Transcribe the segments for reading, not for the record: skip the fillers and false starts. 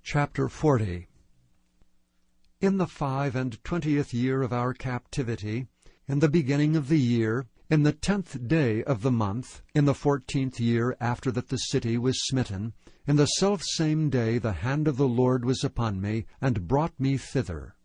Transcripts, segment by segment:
Chapter 40. In the 25th year of our captivity, in the beginning of the year, in the 10th day of the month, in the 14th year after that the city was smitten, in the selfsame day the hand of the Lord was upon me, and brought me thither.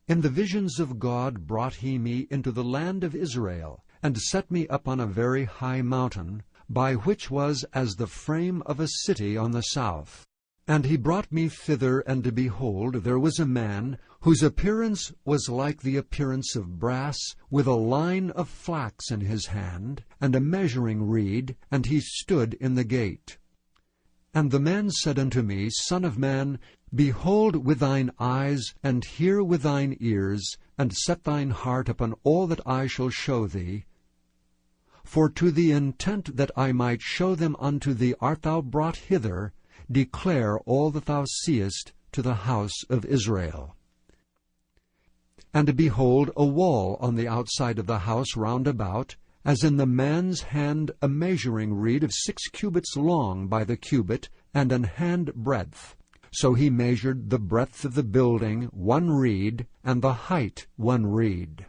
In the visions of God brought he me into the land of Israel, and set me up on a very high mountain, by which was as the frame of a city on the south. And he brought me thither, and behold, there was a man, whose appearance was like the appearance of brass, with a line of flax in his hand, and a measuring reed, and he stood in the gate. And the man said unto me, Son of man, behold with thine eyes, and hear with thine ears, and set thine heart upon all that I shall show thee. For to the intent that I might show them unto thee art thou brought hither, declare all that thou seest to the house of Israel. And behold, a wall on the outside of the house round about, as in the man's hand a measuring reed of 6 cubits long by the cubit, and an hand breadth. So he measured the breadth of the building 1 reed, and the height 1 reed.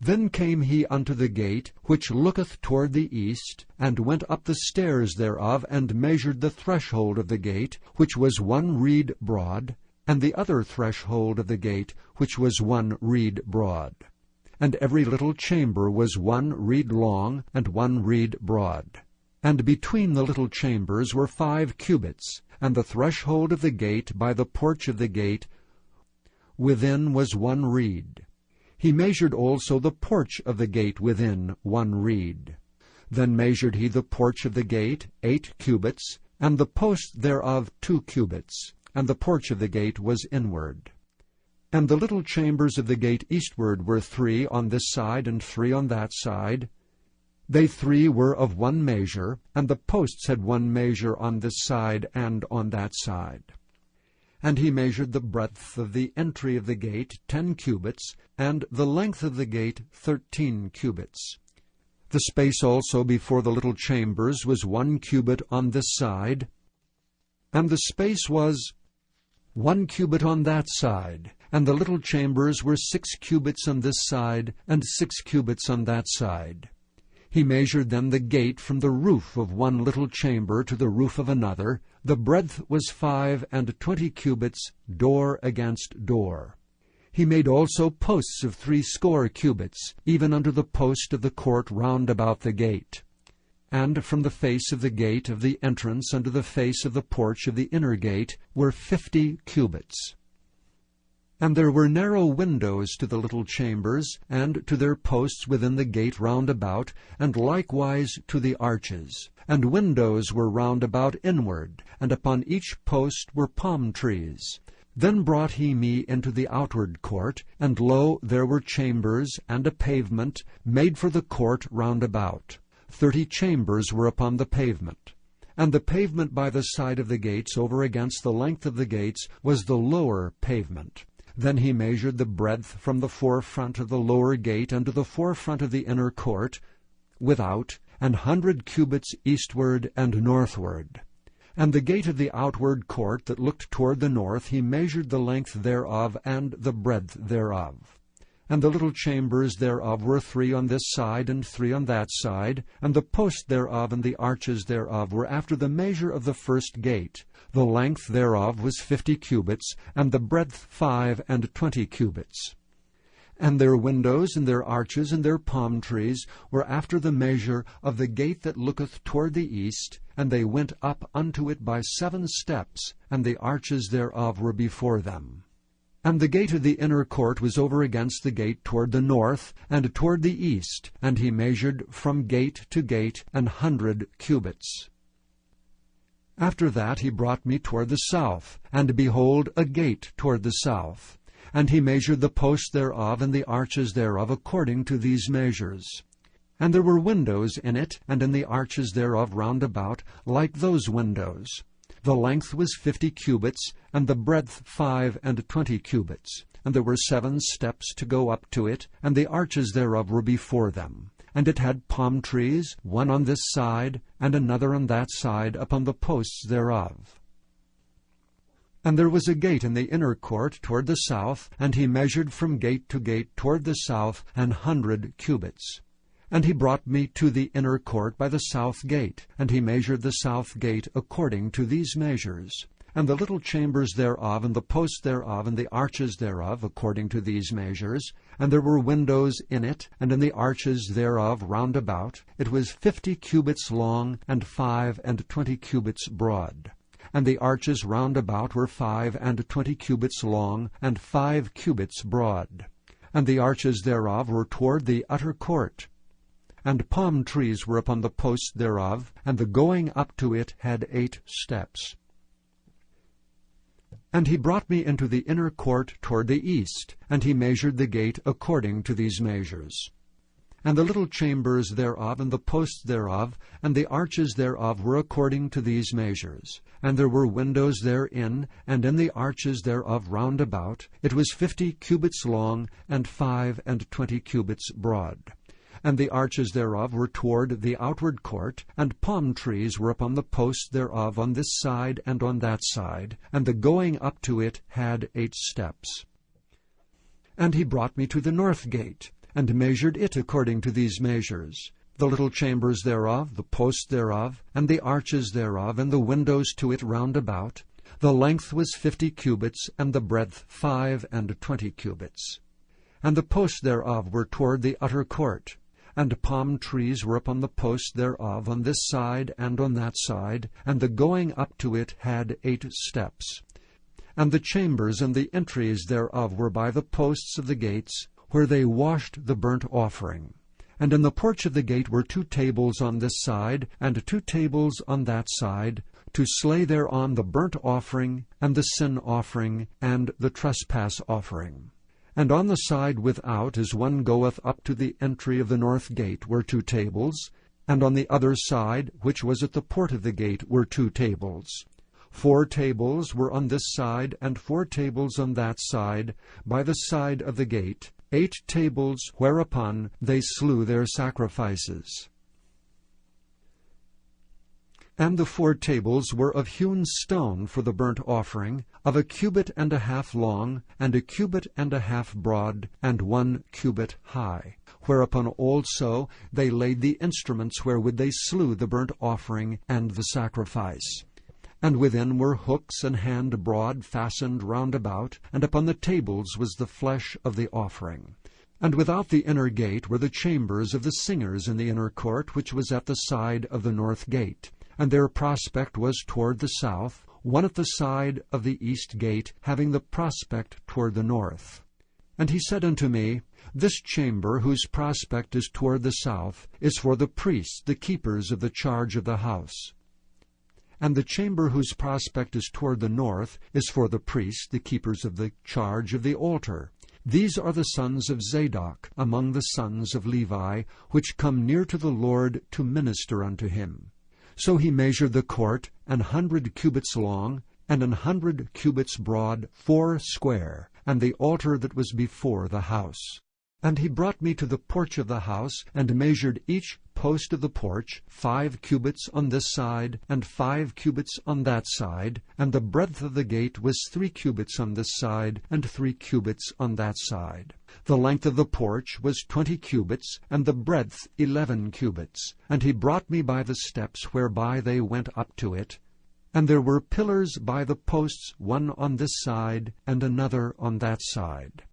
Then came he unto the gate, which looketh toward the east, and went up the stairs thereof, and measured the threshold of the gate, which was 1 reed broad, and the other threshold of the gate, which was 1 reed broad. And every little chamber was 1 reed long, and 1 reed broad. And between the little chambers were 5 cubits, and the threshold of the gate by the porch of the gate within was 1 reed. He measured also the porch of the gate within 1 reed. Then measured he the porch of the gate 8 cubits, and the post thereof 2 cubits, and the porch of the gate was inward. And the little chambers of the gate eastward were 3 on this side and 3 on that side. They 3 were of 1 measure, and the posts had 1 measure on this side and on that side. And he measured the breadth of the entry of the gate 10 cubits, and the length of the gate 13 cubits. The space also before the little chambers was 1 cubit on this side, and the space was 1 cubit on that side, and the little chambers were 6 cubits on this side, and 6 cubits on that side. He measured then the gate from the roof of 1 little chamber to the roof of another. The breadth was 25 cubits, door against door. He made also posts of 60 cubits, even unto the post of the court round about the gate. And from the face of the gate of the entrance unto the face of the porch of the inner gate were 50 cubits. And there were narrow windows to the little chambers, and to their posts within the gate round about, and likewise to the arches. And windows were round about inward, and upon each post were palm trees. Then brought he me into the outward court, and lo, there were chambers, and a pavement, made for the court round about. 30 chambers were upon the pavement. And the pavement by the side of the gates over against the length of the gates was the lower pavement. Then he measured the breadth from the forefront of the lower gate unto the forefront of the inner court, without, 100 cubits eastward and northward. And the gate of the outward court that looked toward the north, he measured the length thereof and the breadth thereof. And the little chambers thereof were 3 on this side and 3 on that side, and the posts thereof and the arches thereof were after the measure of the first gate. The length thereof was 50 cubits, and the breadth 25 cubits. And their windows and their arches and their palm trees were after the measure of the gate that looketh toward the east, and they went up unto it by 7 steps, and the arches thereof were before them. And the gate of the inner court was over against the gate toward the north, and toward the east, and he measured from gate to gate 100 cubits. After that he brought me toward the south, and behold, a gate toward the south. And he measured the posts thereof and the arches thereof according to these measures. And there were windows in it, and in the arches thereof round about, like those windows. The length was 50 cubits, and the breadth 25 cubits. And there were 7 steps to go up to it, and the arches thereof were before them. And it had palm trees, one on this side, and another on that side, upon the posts thereof. And there was a gate in the inner court toward the south, and he measured from gate to gate toward the south 100 cubits. And he brought me to the inner court by the south gate, and he measured the south gate according to these measures. And the little chambers thereof, and the posts thereof, and the arches thereof, according to these measures. And there were windows in it, and in the arches thereof round about. It was 50 cubits long, and 25 cubits broad. And the arches round about were 25 cubits long, and 5 cubits broad. And the arches thereof were toward the utter court. And palm trees were upon the posts thereof, and the going up to it had 8 steps. And he brought me into the inner court toward the east, and he measured the gate according to these measures. And the little chambers thereof, and the posts thereof, and the arches thereof were according to these measures. And there were windows therein, and in the arches thereof round about. It was 50 cubits long, and 25 cubits broad. And the arches thereof were toward the outward court, and palm trees were upon the posts thereof on this side and on that side, and the going up to it had 8 steps. And he brought me to the north gate, and measured it according to these measures. The little chambers thereof, the posts thereof, and the arches thereof, and the windows to it round about. The length was 50 cubits, and the breadth 25 cubits. And the posts thereof were toward the utter court. And palm trees were upon the posts thereof on this side and on that side, and the going up to it had 8 steps. And the chambers and the entries thereof were by the posts of the gates, where they washed the burnt offering. And in the porch of the gate were 2 tables on this side, and 2 tables on that side, to slay thereon the burnt offering, and the sin offering, and the trespass offering. And on the side without, as one goeth up to the entry of the north gate, were 2 tables, and on the other side, which was at the port of the gate, were 2 tables. 4 tables were on this side, and 4 tables on that side, by the side of the gate, 8 tables whereupon they slew their sacrifices. And the 4 tables were of hewn stone for the burnt offering, of 1.5 cubits long, and 1.5 cubits broad, and 1 cubit high. Whereupon also they laid the instruments wherewith they slew the burnt offering and the sacrifice. And within were hooks an hand broad fastened round about, and upon the tables was the flesh of the offering. And without the inner gate were the chambers of the singers in the inner court, which was at the side of the north gate. And their prospect was toward the south, one at the side of the east gate, having the prospect toward the north. And he said unto me, This chamber, whose prospect is toward the south, is for the priests, the keepers of the charge of the house. And the chamber whose prospect is toward the north is for the priests, the keepers of the charge of the altar. These are the sons of Zadok among the sons of Levi, which come near to the Lord to minister unto him. So he measured the court 100 cubits long, and 100 cubits broad, 4 square, and the altar that was before the house. And he brought me to the porch of the house, and measured each post of the porch 5 cubits on this side, and 5 cubits on that side, and the breadth of the gate was 3 cubits on this side, and 3 cubits on that side. The length of the porch was 20 cubits, and the breadth 11 cubits. And he brought me by the steps whereby they went up to it. And there were pillars by the posts, one on this side, and another on that side.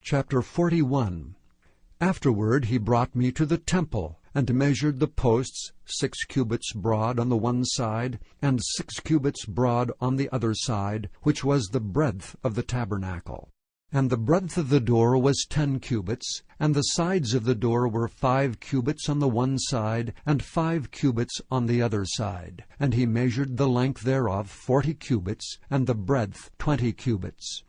Chapter 41. Afterward he brought me to the temple, and measured the posts 6 cubits broad on the one side, and 6 cubits broad on the other side, which was the breadth of the tabernacle. And the breadth of the door was 10 cubits, and the sides of the door were 5 cubits on the one side, and 5 cubits on the other side. And he measured the length thereof 40 cubits, and the breadth 20 cubits.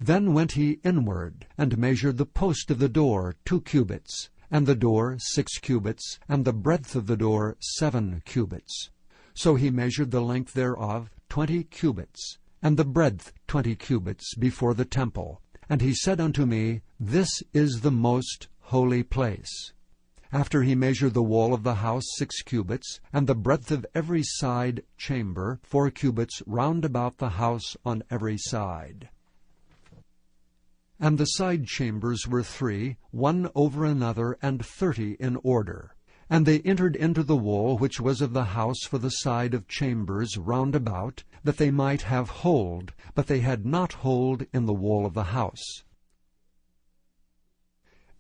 Then went he inward, and measured the post of the door 2 cubits, and the door 6 cubits, and the breadth of the door 7 cubits. So he measured the length thereof 20 cubits, and the breadth 20 cubits before the temple. And he said unto me, This is the most holy place. After he measured the wall of the house 6 cubits, and the breadth of every side chamber 4 cubits round about the house on every side. And the side chambers were 3, one over another, and 30 in order. And they entered into the wall which was of the house for the side of chambers round about, that they might have hold, but they had not hold in the wall of the house.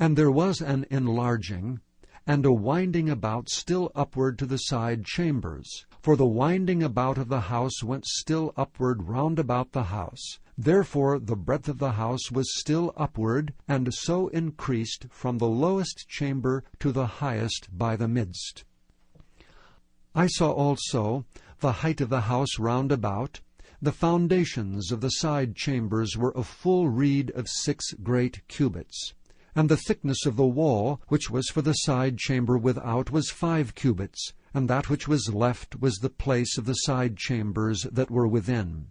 And there was an enlarging, and a winding about still upward to the side chambers. For the winding about of the house went still upward round about the house. Therefore the breadth of the house was still upward, and so increased from the lowest chamber to the highest by the midst. I saw also the height of the house round about. The foundations of the side chambers were a full reed of 6 great cubits. And the thickness of the wall, which was for the side chamber without, was 5 cubits, and that which was left was the place of the side chambers that were within.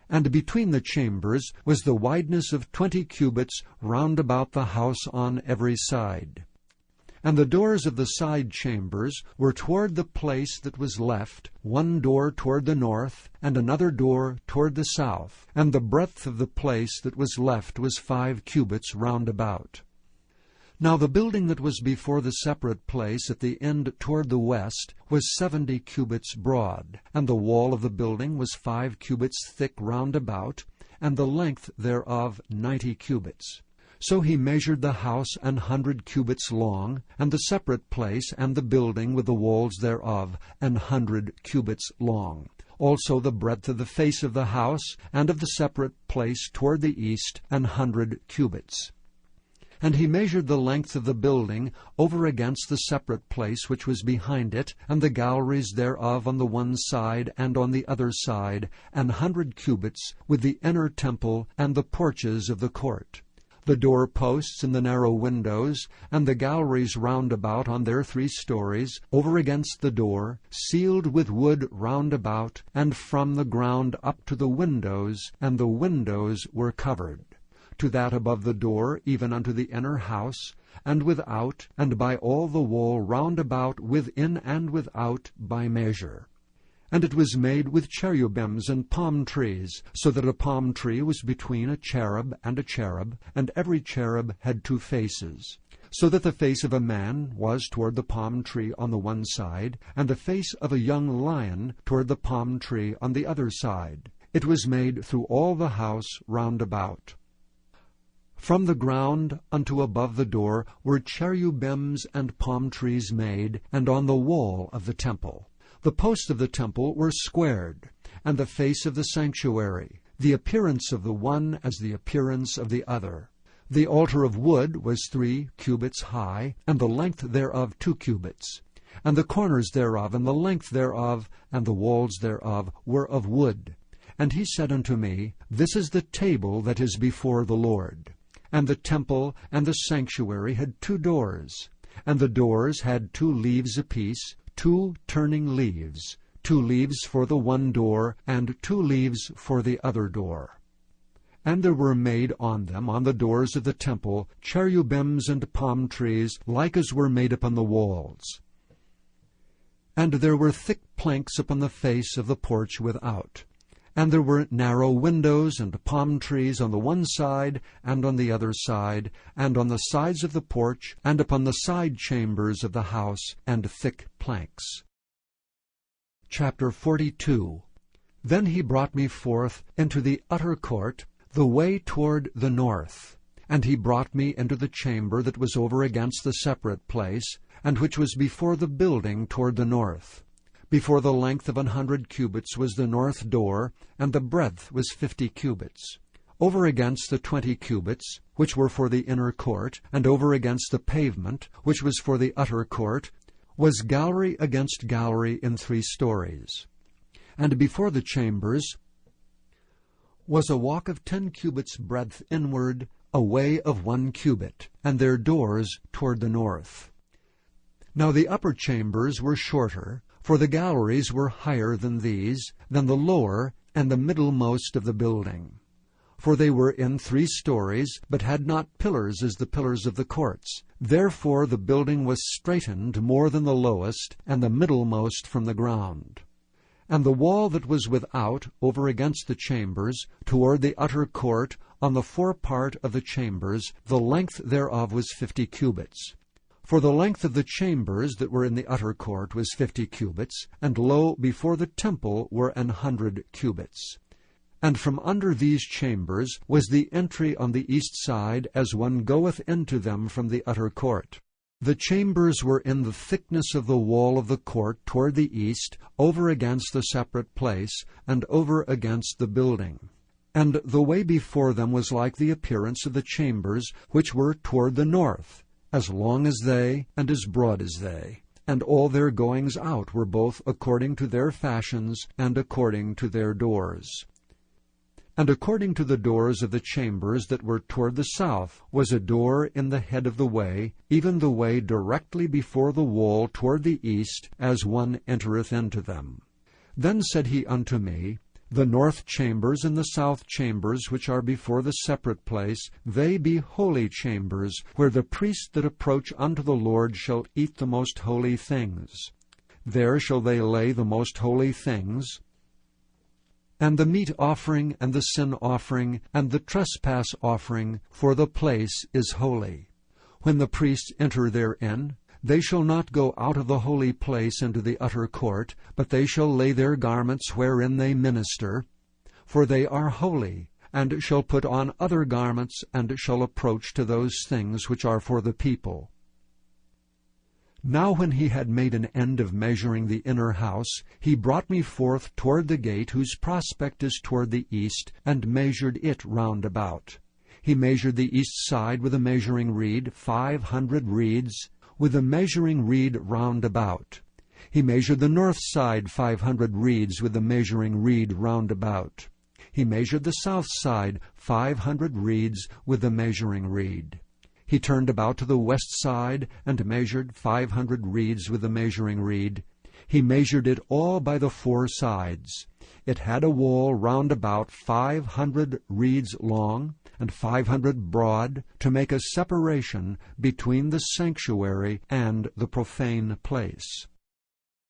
And between the chambers was the wideness of 20 cubits round about the house on every side. And the doors of the side chambers were toward the place that was left, one door toward the north, and another door toward the south. And the breadth of the place that was left was 5 cubits round about. Now the building that was before the separate place at the end toward the west was 70 cubits broad, and the wall of the building was 5 cubits thick round about, and the length thereof 90 cubits. So he measured the house 100 cubits long, and the separate place and the building with the walls thereof 100 cubits long. Also the breadth of the face of the house and of the separate place toward the east 100 cubits. And he measured the length of the building over against the separate place which was behind it, and the galleries thereof on the one side and on the other side, 100 cubits, with the inner temple and the porches of the court. The door posts and the narrow windows, and the galleries round about on their 3 stories, over against the door, sealed with wood round about, and from the ground up to the windows, and the windows were covered. To that above the door, even unto the inner house, and without, and by all the wall round about, within and without, by measure. And it was made with cherubims and palm trees, so that a palm tree was between a cherub, and every cherub had 2 faces. So that the face of a man was toward the palm tree on the one side, and the face of a young lion toward the palm tree on the other side. It was made through all the house round about. From the ground unto above the door were cherubims and palm trees made, and on the wall of the temple. The posts of the temple were squared, and the face of the sanctuary, the appearance of the one as the appearance of the other. The altar of wood was 3 cubits high, and the length thereof 2 cubits. And the corners thereof, and the length thereof, and the walls thereof were of wood. And he said unto me, This is the table that is before the Lord. And the temple and the sanctuary had 2 doors, and the doors had 2 leaves apiece, 2 turning leaves, 2 leaves for the one door, and 2 leaves for the other door. And there were made on them, on the doors of the temple, cherubims and palm trees, like as were made upon the walls. And there were thick planks upon the face of the porch without. And there were narrow windows and palm trees on the one side and on the other side, and on the sides of the porch, and upon the side chambers of the house, and thick planks. Chapter 42. Then he brought me forth into the utter court, the way toward the north. And he brought me into the chamber that was over against the separate place, and which was before the building toward the north. Before the length of 100 cubits was the north door, and the breadth was 50 cubits. Over against the 20 cubits, which were for the inner court, and over against the pavement, which was for the utter court, was gallery against gallery in 3 stories. And before the chambers was a walk of 10 cubits breadth inward, a way of 1 cubit, and their doors toward the north. Now the upper chambers were shorter, for the galleries were higher than these, than the lower and the middlemost of the building. For they were in 3 stories, but had not pillars as the pillars of the courts. Therefore the building was straitened more than the lowest, and the middlemost from the ground. And the wall that was without, over against the chambers, toward the utter court, on the forepart of the chambers, the length thereof was 50 cubits. For the length of the chambers that were in the utter court was 50 cubits, and lo, before the temple were 100 cubits. And from under these chambers was the entry on the east side, as one goeth into them from the utter court. The chambers were in the thickness of the wall of the court toward the east, over against the separate place, and over against the building. And the way before them was like the appearance of the chambers which were toward the north, as long as they, and as broad as they. And all their goings out were both according to their fashions, and according to their doors. And according to the doors of the chambers that were toward the south was a door in the head of the way, even the way directly before the wall toward the east, as one entereth into them. Then said he unto me, The north chambers and the south chambers which are before the separate place, they be holy chambers, where the priests that approach unto the Lord shall eat the most holy things. There shall they lay the most holy things, and the meat offering, and the sin offering, and the trespass offering, for the place is holy. When the priests enter therein, they shall not go out of the holy place into the utter court, but they shall lay their garments wherein they minister, for they are holy, and shall put on other garments, and shall approach to those things which are for the people. Now when he had made an end of measuring the inner house, he brought me forth toward the gate whose prospect is toward the east, and measured it round about. He measured the east side with a measuring reed, 500 reeds, with a measuring reed round about. He measured the north side 500 reeds with a measuring reed round about. He measured the south side 500 reeds with a measuring reed. He turned about to the west side, and measured 500 reeds with a measuring reed. He measured it all by the four sides. It had a wall round about 500 reeds long, and 500 broad, to make a separation between the sanctuary and the profane place.